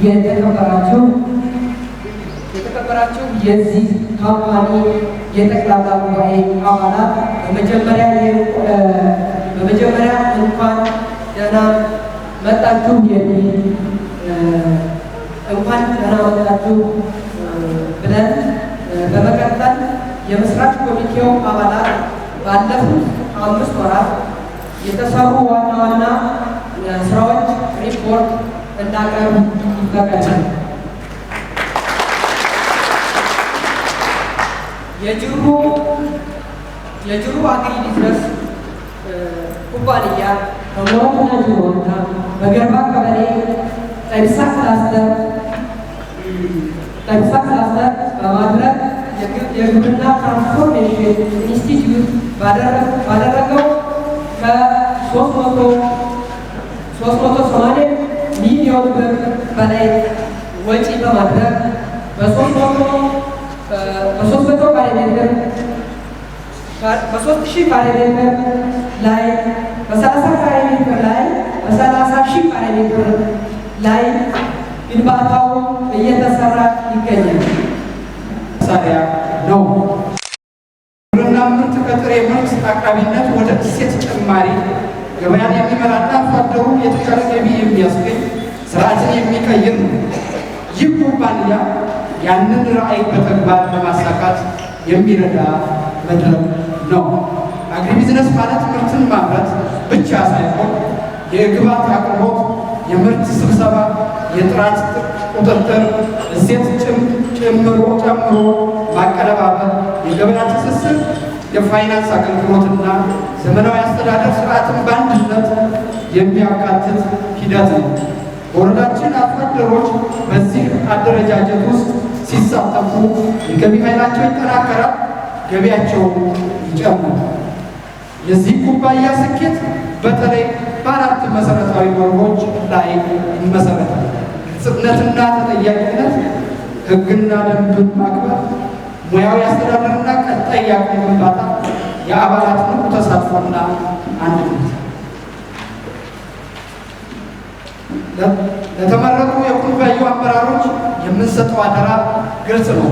የተከበራችሁ የዚህ ካምፓኒ የጠቅላላ ጉባኤ አባላት በመጀመሪያ እንኳን ደህና መጣችሁ የሚል እንኳን ደህና መጣችሁ ብለን በመቀጠል የመስራች ኮሚቴው አባላት ባለፉት 5 ወራት የተሰሩ ዋና ዋና ስራዎች ሪፖርት እንዳቀርብ ይፈቀዳል። የጅሩ አግሪ ቢዝነስ ኩባንያ በሞሮና ጅሮና በገርባ ቀበሌ ጠቢሳ ክላስተር በማድረግ የግብርና ትራንስፎርሜሽን ኢንስቲትዩት ባደረገው ከ380 ሚሊዮን ብር በላይ ወጪ በማድረግ በ3000 ካሬ ሜትር ላይ በ30 ካሬ ሜትር ላይ በ30,000 ካሬ ሜትር ላይ ግንባታው እየተሰራ ይገኛል። ሳሪያ ነው። ግብርና ምርት ከጥሬ ምርት አቅራቢነት ወደ እሴት ጭማሪ ገበያን የሚመራና አርሶ አደሩ የተሻለ ገቢ የሚያስገኝ ስርዓትን የሚቀይር ነው። ይህ ኩባንያ ያንን ራዕይ በተግባር ለማሳካት የሚረዳ መድረክ ነው። አግሪቢዝነስ ማለት ምርትን ማምረት ብቻ ሳይሆን የግብዓት አቅርቦት፣ የምርት ስብሰባ፣ የጥራት ቁጥጥር፣ እሴት ጨምሮ ማቀነባበር፣ የገበያ ትስስር፣ የፋይናንስ አገልግሎትና ዘመናዊ አስተዳደር ስርዓትን በአንድነት የሚያካትት ሂደት ነው። በወረዳችን አርሶ አደሮች በዚህ አደረጃጀት ውስጥ ሲሳተፉ የገቢ ኃይላቸው ይጠናከራል፣ ገቢያቸው ይጨምራል። የዚህ ኩባንያ ስኬት በተለይ በ4 መሰረታዊ መርሆች ላይ ይመሰረታል። ግልጽነትና ተጠያቂነት፣ ሕግና ደንብን ማክበር፣ ሙያዊ አስተዳደርና ቀጣይ የአቅም ግንባታ፣ የአባላት ንቁ ተሳትፎና አንድነት። ለተመረጡ የኩባንያው አመራሮች የምንሰጠው አደራ ግልጽ ነው።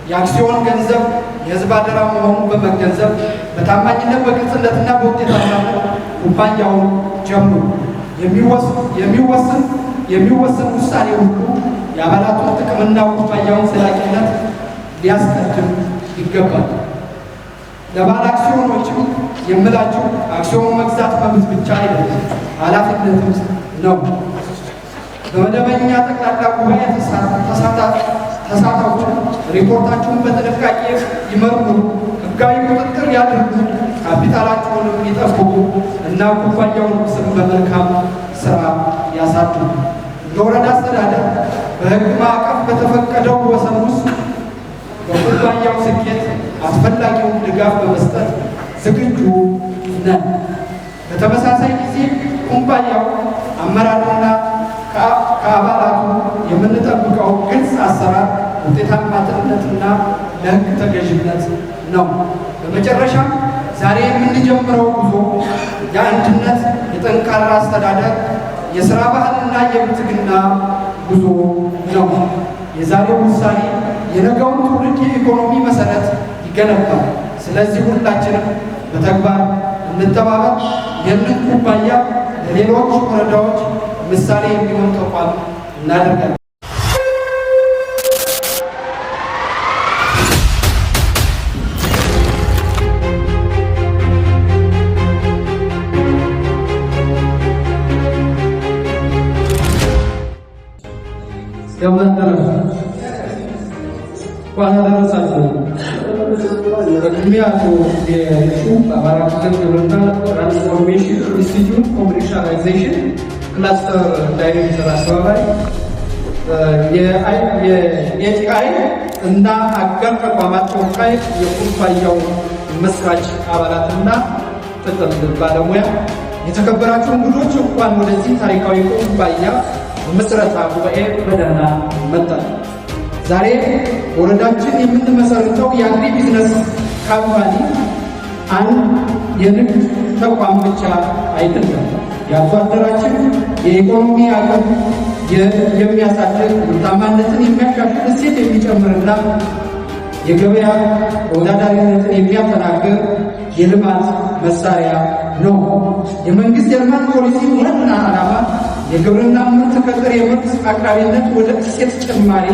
የአክሲዮን ገንዘብ የሕዝብ አደራ መሆኑን በመገንዘብ በታማኝነት በግልጽነትና በውጤታማነት ኩባንያውን ጀምሩ። የሚወሰን ውሳኔ ሁሉ የአባላቱን ጥቅምና ኩባንያውን ዘላቂነት ሊያስቀድም ይገባል። ለባለ አክሲዮኖችም የምላችሁ አክሲዮን መግዛት መብት ብቻ አይደለም፣ ኃላፊነትም ነው። በመደበኛ ጠቅላላ ጉባኤ ተሳታፊዎች ሪፖርታችሁን በጥንቃቄ ይመርምሩ፣ ሕጋዊ ቁጥጥር ያድርጉ፣ ካፒታላችሁንም ይጠብቁ እና ኩባንያውን ስም በመልካም ስራ ያሳድጉ። የወረዳ አስተዳደር በሕግ ማዕቀፍ በተፈቀደው ወሰን ውስጥ በኩባንያው ስኬት አስፈላጊውን ድጋፍ በመስጠት ዝግጁ ነን። በተመሳሳይ ጊዜ ኩባንያው አመራርና ከአባላቱ የምንጠብቀው ግልጽ አሰራር፣ ውጤታማነትና ለሕግ ተገዥነት ነው። በመጨረሻም ዛሬ የምንጀምረው ጉዞ የአንድነት፣ የጠንካራ አስተዳደር፣ የሥራ ባህልና የብልጽግና ጉዞ ነው። የዛሬው ውሳኔ የነገውን ትውልድ የኢኮኖሚ መሰረት ይገነባል። ስለዚህ ሁላችንም በተግባር እንተባበር። ይህንን ኩባንያ ለሌሎች ወረዳዎች ምሳሌ የሚሆን ተቋም እናደርጋለን። ደረሳችሁ። በቅድሚያ የእጩ በአማራ ክልል ግብርና ትራንስፎርሜሽን ኢንስቲትዩት ኮሜርሻላይዜሽን ክላስተር ዳይሬክተር አስተባባሪ የኤቲአይ እና አጋር ተቋማት ተወካይ የኩባንያው መስራች አባላትና ጥቅል ባለሙያ፣ የተከበራችሁ እንግዶች እንኳን ወደዚህ ታሪካዊ ኩባንያ ምስረታ ጉባኤ በደህና መጣችሁ። ዛሬ ወረዳችን የምንመሰርተው የአግሪ ቢዝነስ ካምፓኒ አንድ የንግድ ተቋም ብቻ አይደለም። የአርሶ አደራችን የኢኮኖሚ አቅም የሚያሳድግ ምርታማነትን የሚያሻሽል እሴት የሚጨምርና የገበያ ተወዳዳሪነትን የሚያጠናክር የልማት መሳሪያ ነው። የመንግስት የልማት ፖሊሲ ዋና ዓላማ የግብርና ምርት ከጥሬ ምርት አቅራቢነት ወደ እሴት ጭማሪ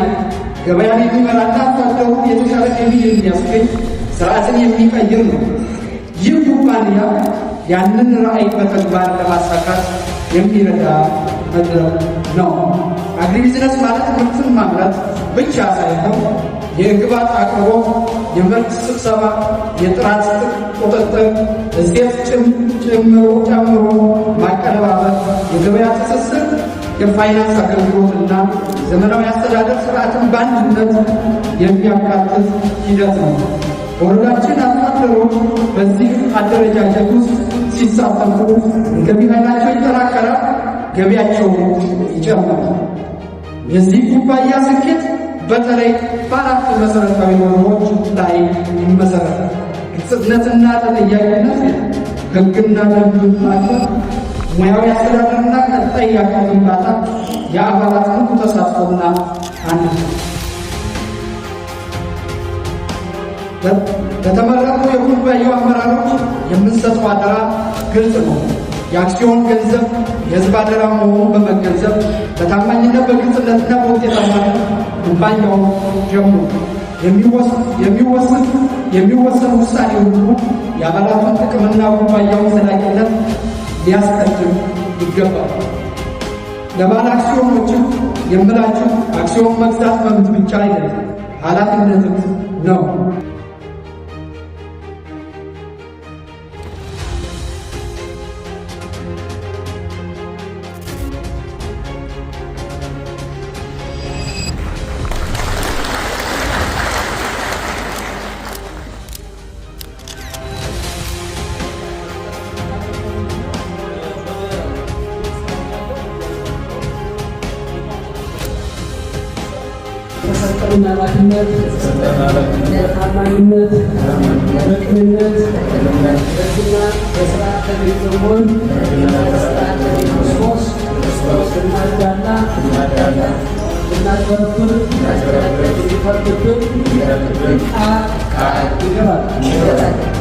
ገበያን የሚመራና አርሶ አደሩ የተሻለ ገቢ የሚያስገኝ ስርዓትን የሚቀይር ነው። ይህ ኩባንያ ያንን ራዕይ በተግባር ለማሳካት የሚረዳ መድረክ ነው። አግሪቢዝነስ ማለት ምርትን ማምረት ብቻ ሳይሆን የግብዓት አቅርቦት፣ የምርት ስብሰባ፣ የጥራት ቁጥጥር፣ እሴት ጨምሮ ማቀነባበር፣ የገበያ ትስስር፣ የፋይናንስ አገልግሎትና ዘመናዊ አስተዳደር ስርዓትን በአንድነት የሚያካትት ሂደት ነው። በወረዳችን አርሶ አደሮች በዚህ አደረጃጀት ውስጥ ሲሳተፉ የገቢ ኃይላቸው ይጠናከራል፣ ገቢያቸው ይጨምራል። የዚህ ኩባንያ ስኬት በተለይ በአራት መሰረታዊ መርሆች ላይ ይመሰረታል። ግልጽነትና ተጠያቂነት፣ ሕግና ደንብን ማክበር፣ ሙያዊ አስተዳደርና ቀጣይ የአቅም ግንባታ፣ የአባላት ሙሉ ተሳትፎና አንድነት። ለተመረጡ የኩባንያው አመራሮች የምንሰጠው አደራ ግልጽ ነው። የአክሲዮን ገንዘብ የሕዝብ አደራ መሆኑን በመገንዘብ በታማኝነት በግልጽነትና በውጤታማነት ኩባንያውን ጀምሩ። የሚወሰኑ ውሳኔ ሁሉ የአባላቱን ጥቅምና ኩባንያውን ዘላቂነት ሊያስቀድም ይገባል። ለባለ አክሲዮኖችም የምላችሁ አክሲዮን መግዛት መብት ብቻ አይደለም፣ ኃላፊነትም ነው። የተሰጠን ኃላፊነት ታማኝነት፣ በቅንነት፣ በሕግና በሥርዓት በመሆን ክርስቶስ ስናዳላ ስናከብር የሚፈርድብን ቃል ይገባል።